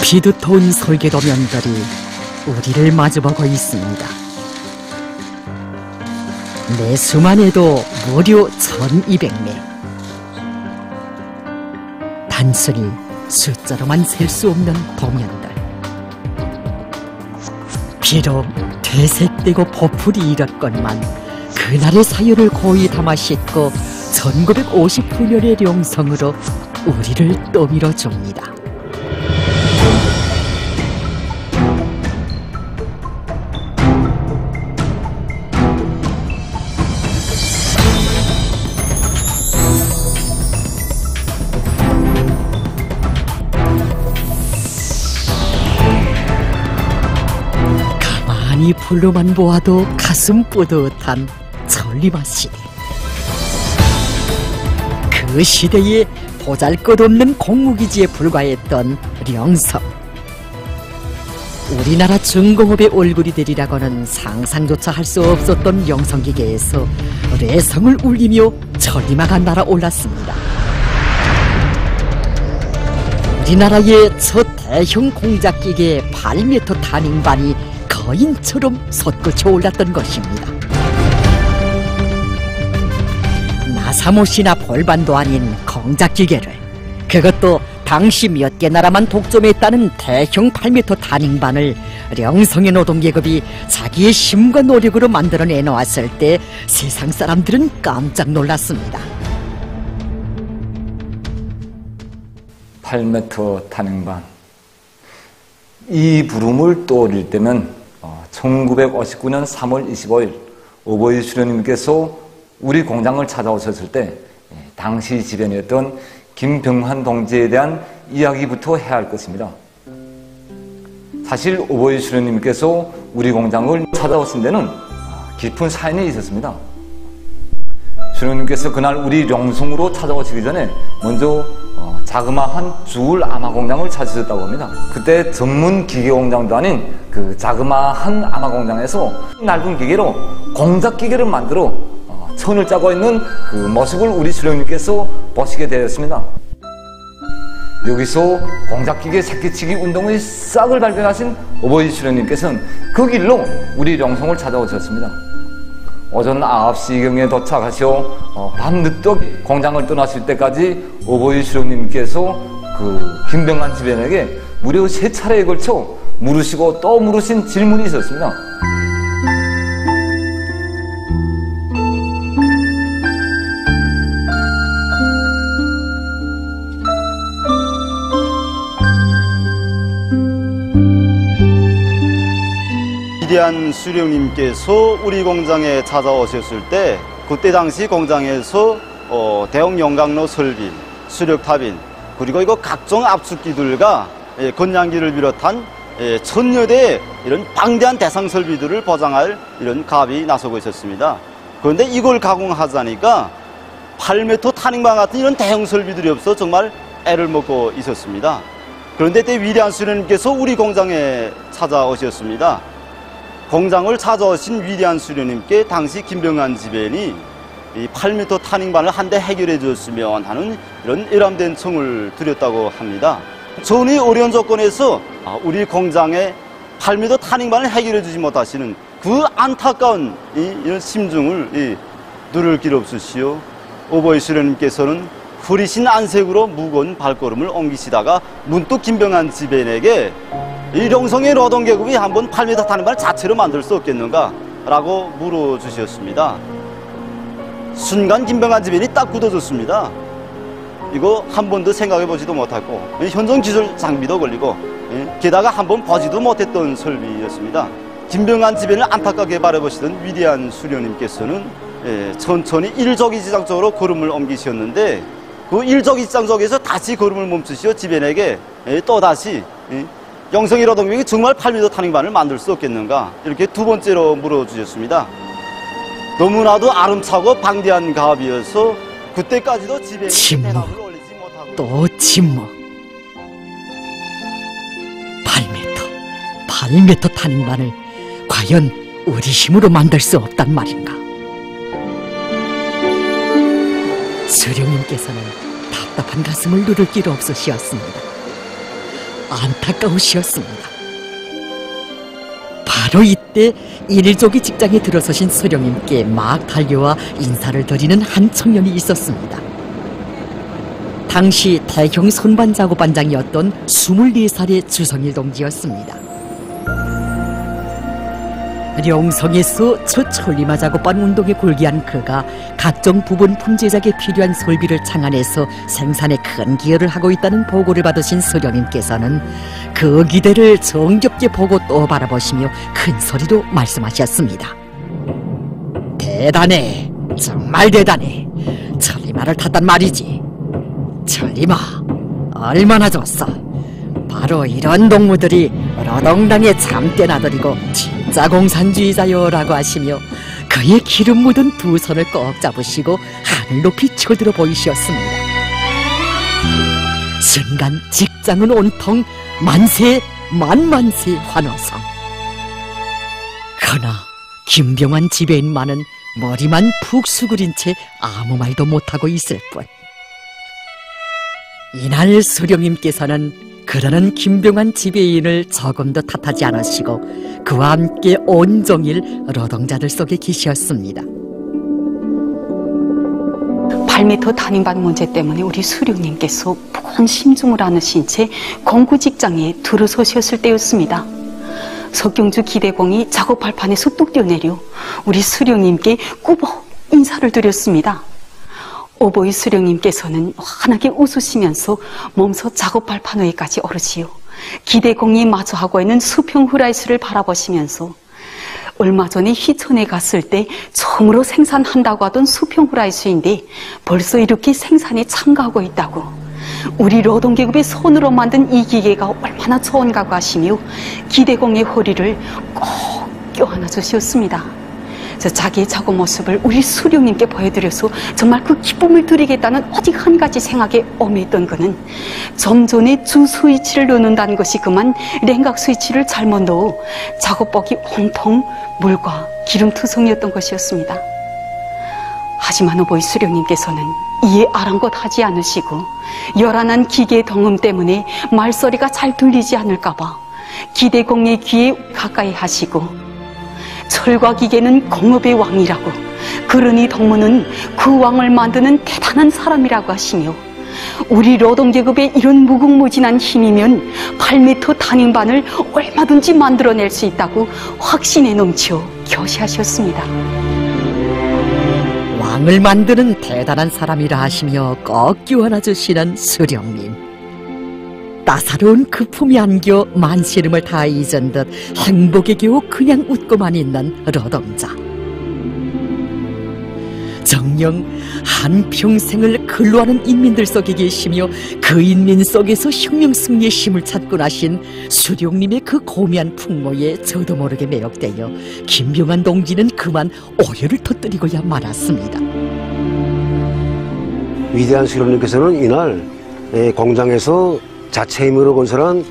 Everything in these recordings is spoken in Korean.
피두터운 설계도면들이 우리를 마주보고 있습니다. 내 수만 해도 무려 1200매. 단순히 숫자로만 셀 수 없는 도면들. 비록 퇴색되고 보풀이 일었건만 그날의 사유를 고이 담아 싣고 1959년의 룡성으로 우리를 떠밀어 줍니다. 가만히 불로만 보아도 가슴 뿌듯한 천리마 시대. 그 시대에 보잘것없는 공무기지에 불과했던 령성. 우리나라 중공업의 얼굴이 되리라고는 상상조차 할 수 없었던 영성기계에서 뇌성을 울리며 천리마가 날아올랐습니다. 우리나라의 첫 대형 공작기계 8m 타닝반이 거인처럼 솟구쳐 올랐던 것입니다. 나사못이나 볼반도 아닌 공작기계를, 그것도 당시 몇 개 나라만 독점했다는 대형 8m 타닝반을 령성의 노동계급이 자기의 힘과 노력으로 만들어내 놓았을 때 세상 사람들은 깜짝 놀랐습니다. 8m 타닝반, 이 부름을 떠올릴 때면 1959년 3월 25일 오보이 수련님께서 우리 공장을 찾아오셨을 때 당시 지변이었던 김병환 동지에 대한 이야기부터 해야 할 것입니다. 사실 오보이 수련님께서 우리 공장을 찾아오신 데는 깊은 사연이 있었습니다. 수련님께서 그날 우리 령성으로 찾아오시기 전에 먼저 자그마한 주울 아마 공장을 찾으셨다고 합니다. 그때 전문 기계 공장도 아닌 그 자그마한 아마 공장에서 낡은 기계로 공작 기계를 만들어 천을 짜고 있는 그 모습을 우리 수령님께서 보시게 되었습니다. 여기서 공작기계 새끼치기 운동의 싹을 발견하신 오보이 수령님께서는 그 길로 우리 령성을 찾아오셨습니다. 오전 9시경에 도착하셔 밤늦도록 공장을 떠나실 때까지 오보이 수령님께서 그 김병환 지변에게 무려 3차례에 걸쳐 물으시고 또 물으신 질문이 있었습니다. 위대한 수령님께서 우리 공장에 찾아오셨을 때 그때 당시 공장에서 대형 용광로 설비, 수력탑인, 그리고 이거 각종 압축기들과 건양기를 비롯한 1000여 대의 이런 방대한 대상 설비들을 보장할 이런 가업이 나서고 있었습니다. 그런데 이걸 가공하자니까 8m 타닝반 같은 이런 대형 설비들이 없어 정말 애를 먹고 있었습니다. 그런데 그때 위대한 수령님께서 우리 공장에 찾아오셨습니다. 공장을 찾아오신 위대한 수령님께 당시 김병환 지변이 이 8m 타닝반을 한 대 해결해 주었으면 하는 이런 일함된 청을 드렸다고 합니다. 전의 어려운 조건에서 우리 공장에 8m 타닝반을 해결해 주지 못하시는 그 안타까운 이런 심중을 누를 길 없으시오. 오보이 수령님께서는 흐리신 안색으로 무거운 발걸음을 옮기시다가 문득 김병환 지변에게 이 령성의 노동계급이 한번 8m 타닝반을 자체로 만들 수 없겠는가? 라고 물어주셨습니다. 순간 김병환 지변이 딱 굳어졌습니다. 이거 한 번도 생각해보지도 못하고 현존 기술 장비도 걸리고 게다가 한번 보지도 못했던 설비였습니다. 김병환 지변을 안타깝게 바라보시던 위대한 수령님께서는 천천히 일적이지장 쪽으로 걸음을 옮기셨는데 그 일적이지장 쪽에서 다시 걸음을 멈추시어 지변에게 또다시 영성의 노동력이 정말 8m 타닝반을 만들 수 없겠는가? 이렇게 두 번째로 물어주셨습니다. 너무나도 아름차고 방대한 가업이어서 그때까지도 지변이 대답을 올리지 못하고 또 침묵. 8m 타닝반을 과연 우리 힘으로 만들 수 없단 말인가? 수령님께서는 답답한 가슴을 누를 길 없으시었습니다. 안타까우시었습니다. 바로 이때 일족이 직장에 들어서신 수령님께 막 달려와 인사를 드리는 한 청년이 있었습니다. 당시 대형 선반작업반장이었던 24살의 주성일 동지였습니다. 령성에서 첫 천리마 작업반 운동에 골기한 그가 각종 부분품 제작에 필요한 설비를 창안해서 생산에 큰 기여를 하고 있다는 보고를 받으신 수령님께서는 그 기대를 정겹게 보고 또 바라보시며 큰 소리로 말씀하셨습니다. 대단해, 정말 대단해. 천리마를 탔단 말이지. 천리마 얼마나 좋소. 바로 이런 동무들이 노동당의 참된 아들이고 진짜 공산주의자요라고 하시며 그의 기름 묻은 두 손을 꼭 잡으시고 하늘 높이 쳐들어 보이셨습니다. 순간 직장은 온통 만세 만만세 환호성. 그러나 김병환 지배인만은 머리만 푹 수그린 채 아무 말도 못하고 있을 뿐. 이날 수령님께서는 그러는 김병환 지배인을 조금도 탓하지 않으시고 그와 함께 온종일 노동자들 속에 계셨습니다. 8m 단임반 문제 때문에 우리 수령님께서 무거운 심중을 안으신 채 공구 직장에 들어서셨을 때였습니다. 석경주 기대공이 작업 발판에서 뚝 뛰어내려 우리 수령님께 꾸벅 인사를 드렸습니다. 오보이 수령님께서는 환하게 웃으시면서 몸소 작업 발판 위까지 오르시오. 기대공이 마주하고 있는 수평 후라이스를 바라보시면서 얼마 전에 희천에 갔을 때 처음으로 생산한다고 하던 수평 후라이스인데 벌써 이렇게 생산에 참가하고 있다고, 우리 노동계급의 손으로 만든 이 기계가 얼마나 좋은가고 하시며 기대공의 허리를 꼭 껴안아 주셨습니다. 자기의 작업 모습을 우리 수령님께 보여드려서 정말 그 기쁨을 드리겠다는 오직 한 가지 생각에 ом했던 그는 좀 전에 주 스위치를 넣는다는 것이 그만 냉각 스위치를 잘못 넣어 작업복이 온통 물과 기름투성이었던 것이었습니다. 하지만 오보이 수령님께서는 이에 아랑곳하지 않으시고 요란한 기계의 동음 때문에 말소리가 잘 들리지 않을까봐 기대공의 귀에 가까이 하시고, 철과 기계는 공업의 왕이라고, 그러니 동무는 그 왕을 만드는 대단한 사람이라고 하시며 우리 노동계급의 이런 무궁무진한 힘이면 8m 단임반을 얼마든지 만들어낼 수 있다고 확신에 넘쳐 교시하셨습니다. 왕을 만드는 대단한 사람이라 하시며 꼭 끼워놔 주시는 수령님. 따사로운 그 품이 안겨 만시름을 다 잊은 듯 행복에 겨우 그냥 웃고만 있는 노동자. 정녕 한평생을 근로하는 인민들 속에 계시며 그 인민 속에서 혁명 승리의 힘을 찾고 나신 수령님의 그 고미한 풍모에 저도 모르게 매혹되어 김병환 동지는 그만 오열을 터뜨리고야 말았습니다. 위대한 수령님께서는 이날 공장에서 자체 힘으로 건설한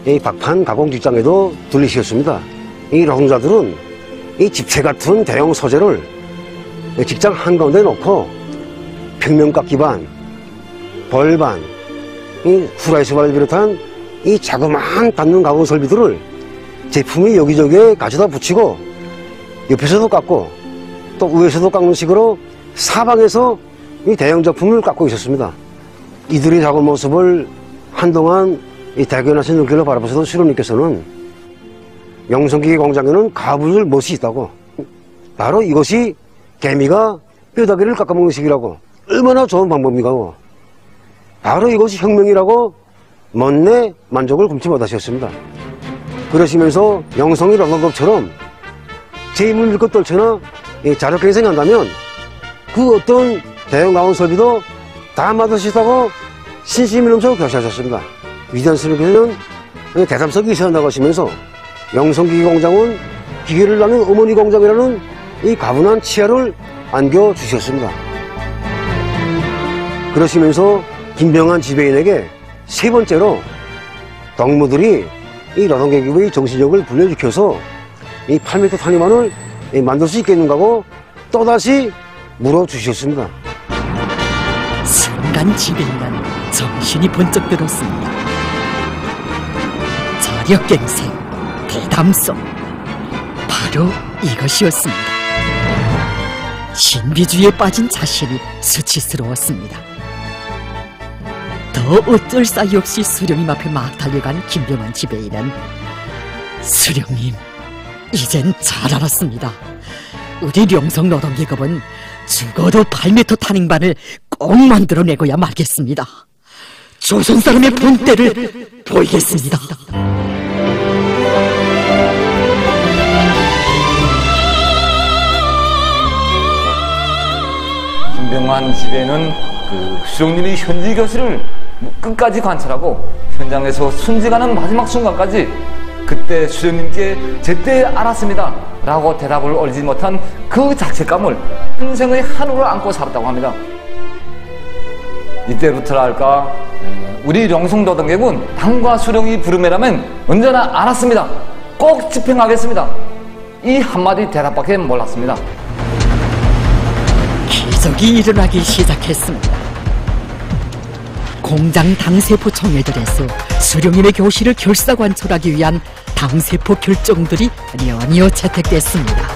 이 박판 가공 직장에도 들리셨습니다. 이 노동자들은 이 집체 같은 대형 소재를 직장 한가운데 놓고 평면깎기반, 벌반, 이 후라이스반을 비롯한 이 자그마한 닿는 가공 설비들을 제품이 여기저기에 가져다 붙이고 옆에서도 깎고 또 위에서도 깎는 식으로 사방에서 이 대형 제품을 깎고 있었습니다. 이들의 작업 모습을 한동안 이 대견하신 눈길로 바라보셔도 수령님께서는 영성기계 공장에는 가부를 못이 있다고, 바로 이것이 개미가 뼈다귀를 깎아먹는 식이라고, 얼마나 좋은 방법인가고, 바로 이것이 혁명이라고 먼내 만족을 금치 못하셨습니다. 그러시면서 영성이 노동급처럼 제 힘을 밀고 떨쳐나 자력하게 생각한다면 그 어떤 대형 가공 설비도 다 맡을 수 있다고 신심이 넘쳐 교시하셨습니다. 위대한 수령께서는 대담석이 있어야 한다고 하시면서 영성기계 공장은 기계를 낳는 어머니 공장이라는 이 가분한 치하를 안겨주셨습니다. 그러시면서 김병환 지배인에게 세 번째로 동무들이 이 노동계급의 정신력을 불려지켜서 이 8m 단위만을 만들 수 있겠는가고 또다시 물어주셨습니다. 순간 지배인은 정신이 번쩍 들었습니다. 화력갱생, 대담성, 바로 이것이었습니다. 신비주의에 빠진 자신이 수치스러웠습니다. 더 어쩔 사이 없이 수령님 앞에 막 달려간 김병환 지배인은 수령님, 이젠 잘 알았습니다. 우리 령성 노동계급은 죽어도 8m 탄행반을 꼭 만들어내고야 말겠습니다. 조선 사람의 본때를 보이겠습니다. 김병환 지배는 수령님이 현지 교실을 끝까지 관찰하고 현장에서 순직하는 마지막 순간까지 그때 수령님께 제때 알았습니다 라고 대답을 올리지 못한 그 자책감을 평생의 한우를 안고 살았다고 합니다. 이때부터랄까 우리 령성노동계군 당과 수령이 부르매라면 언제나 알았습니다, 꼭 집행하겠습니다, 이 한마디 대답밖에 몰랐습니다. 기적이 일어나기 시작했습니다. 공장 당세포 청회들에서 수령님의 교실을 결사관철하기 위한 당세포 결정들이 연이어 채택됐습니다.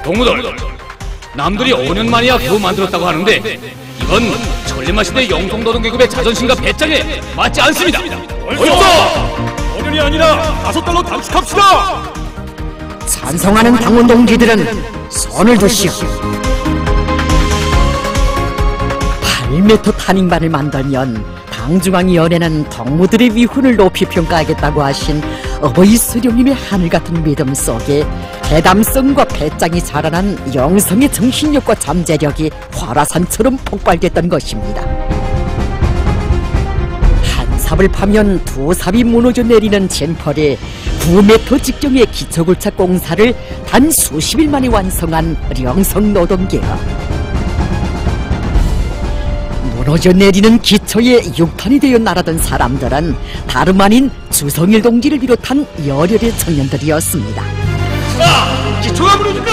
동무들, 남들이 5년 만이야 겨우 만들었다고 하는데 이건 전래마시대 영성노동계급의 자존심과 배짱에 맞지 않습니다. 벌써 5년이 아니라 5달로 단축합시다. 찬성하는 당원 동지들은 손을 드시오. 8m 탄행반을 만들면 당중앙위 연회는 동무들의 위훈을 높이 평가하겠다고 하신 어버이 수령님의 하늘같은 믿음 속에 대담성과 배짱이 자라난 영성의 정신력과 잠재력이 화라산처럼 폭발됐던 것입니다. 한 삽을 파면 두 삽이 무너져 내리는 젠펄에 9m 직경의 기초골차 공사를 단 수십 일 만에 완성한 령성노동계급. 무너져 내리는 기초에 육탄이 되어 날아던 사람들은 다름 아닌 주성일 동지를 비롯한 열혈의 청년들이었습니다. 기초가 무너진다!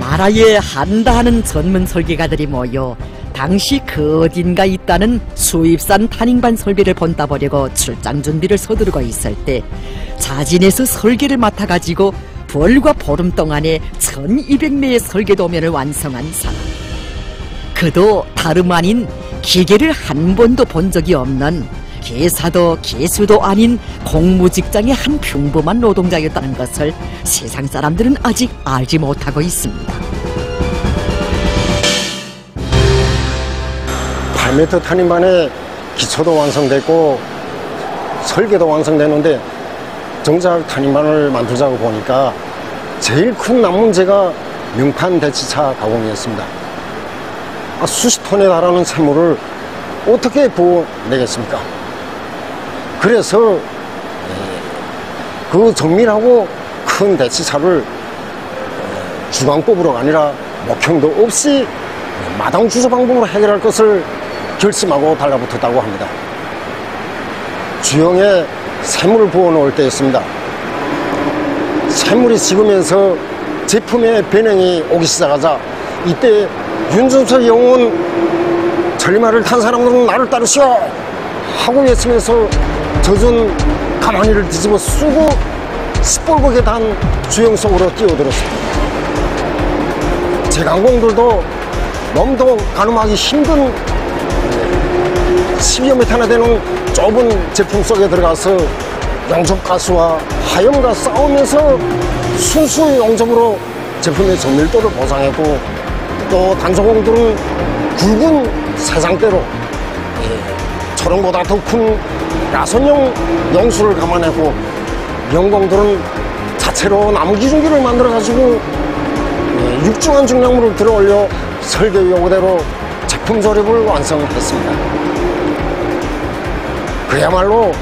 나라에 한다 하는 전문 설계가들이 모여 당시 그 어딘가 있다는 수입산 탄행반 설비를 본따 보려고 출장 준비를 서두르고 있을 때 자진해서 설계를 맡아가지고 벌과 보름 동안에 1200매의 설계 도면을 완성한 사람. 그도 다름 아닌 기계를 한 번도 본 적이 없는 기사도 기수도 아닌 공무직장의 한 평범한 노동자였다는 것을 세상 사람들은 아직 알지 못하고 있습니다. 8m 탄행반의 기초도 완성됐고 설계도 완성되는데 정작 탄행반을 만들자고 보니까 제일 큰 난문제가 명판 대치차 가공이었습니다. 수십 톤에 달하는 샘물을 어떻게 부어내겠습니까? 그래서 그 정밀하고 큰 대치차를 주방법으로가 아니라 목형도 없이 마당 주소 방법으로 해결할 것을 결심하고 달라붙었다고 합니다. 주형에 샘물을 부어놓을 때였습니다. 샘물이 식으면서 제품의 변형이 오기 시작하자 이때 윤준서 영웅은 전리말을 탄 사람들은 나를 따르시오 하고 외치면서 젖은 가마니를 뒤집어 쓰고 시뻘겋게 단 주형 속으로 뛰어들었습니다. 제강공들도 몸도 가늠하기 힘든 10여 미터나 되는 좁은 제품 속에 들어가서 용접가스와 화염과 싸우면서 순수 용접으로 제품의 정밀도를 보상했고 또 단소공들은 굵은 세상대로 초롱보다 더 큰 야선용 용수를 감아내고 영공들은 자체로 나무기중기를 만들어가지고 육중한 중량물을 들어올려 설계 요구대로 제품 조립을 완성했습니다. 그야말로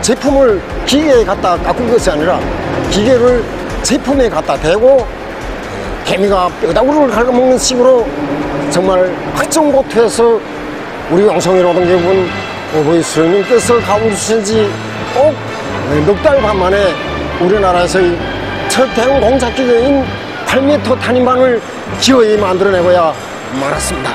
제품을 기계에 갖다 깎은 것이 아니라 기계를 제품에 갖다 대고 개미가 뼈다구를 갉아먹는 식으로 정말 확정고투해서 우리 영성의 노동계군 어버이 수령님께서 가보주신 지 꼭 넉 달 반 만에 우리나라에서의 첫 대형 공작기계인 8m 탄행반을 기어이 만들어내고야 말았습니다.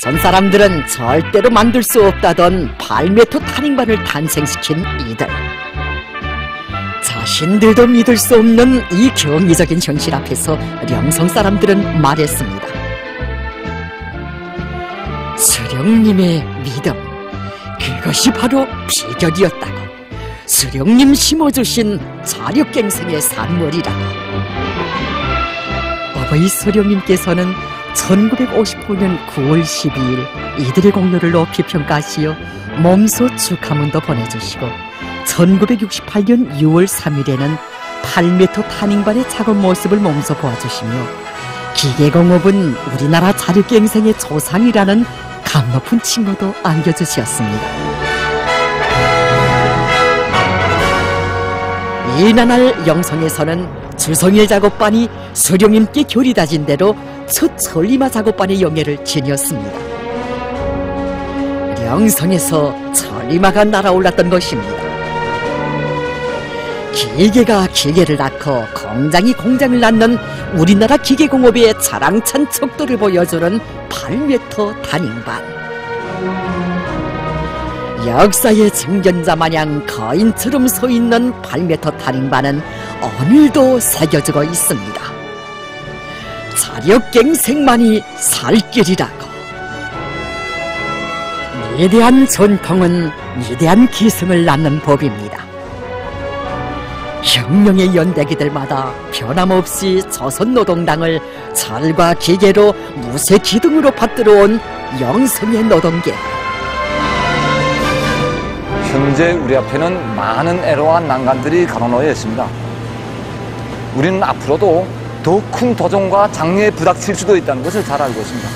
조선 사람들은 절대로 만들 수 없다던 발매토 탄행반을 탄생시킨 이들. 자신들도 믿을 수 없는 이 경이적인 현실 앞에서 령성 사람들은 말했습니다. 수령님의 믿음, 그것이 바로 비결이었다고. 수령님 심어주신 자력갱생의 산물이라고. 어버이 수령님께서는 1955년 9월 12일 이들의 공로를 높이 평가하시어 몸소 축하문도 보내주시고 1968년 6월 3일에는 8m 탄행반의 작업 모습을 몸소 보아주시며 기계공업은 우리나라 자력갱생의 조상이라는 감 높은 칭호도 안겨주셨습니다. 이날 영성에서는 주성일 작업반이 수령님께 교리 다진 대로 첫 천리마 작업반의 영예를 지녔습니다. 영성에서 천리마가 날아올랐던 것입니다. 기계가 기계를 낳고 공장이 공장을 낳는 우리나라 기계공업의 자랑찬 척도를 보여주는 8m 탄행반. 역사의 증견자 마냥 거인처럼 서있는 8m 탄행반은 오늘도 새겨지고 있습니다. 자력갱생만이 살 길이라고. 위대한 전통은 위대한 기승을 낳는 법입니다. 혁명의 연대기들마다 변함없이 조선노동당을 철과 기계로 무쇠 기둥으로 받들어온 영성의 노동계. 현재 우리 앞에는 많은 애로와 난관들이 가로놓여 있습니다. 우리는 앞으로도 더 큰 도전과 장애에 부닥칠 수도 있다는 것을 잘 알고 있습니다.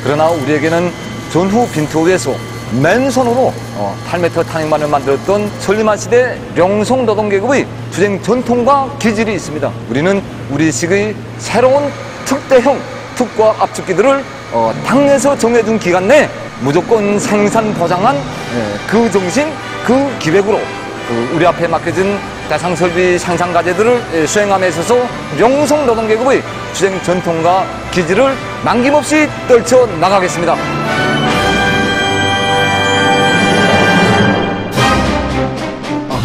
그러나 우리에게는 전후 빈토에서 맨손으로 8m 탄행반을 만들었던 천리마 시대 령성 노동계급의 투쟁 전통과 기질이 있습니다. 우리는 우리 시의 새로운 특대형 특과 압축기들을 당에서 정해둔 기간 내에 무조건 생산 보장한 그 정신, 그 기획으로 우리 앞에 맡겨진 대상 설비 생산 과제들을 수행함에 있어서 령성 노동계급의 투쟁 전통과 기질을 남김없이 떨쳐 나가겠습니다.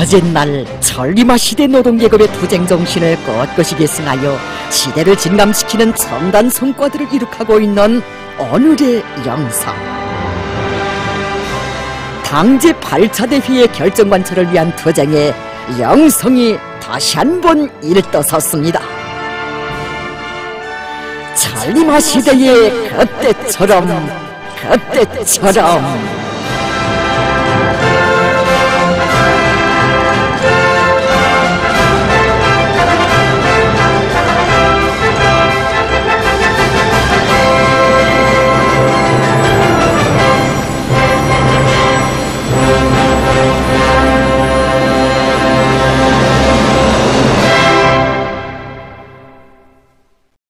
어젯날 천리마 시대 노동계급의 투쟁 정신을 꼿꼿이 계승하여 시대를 진감시키는 첨단 성과들을 이룩하고 있는 오늘의 영성. 당제 8차 대회의 결정관철을 위한 투쟁에 영성이 다시 한번 일떠섰습니다. 천리마 시대의 그때처럼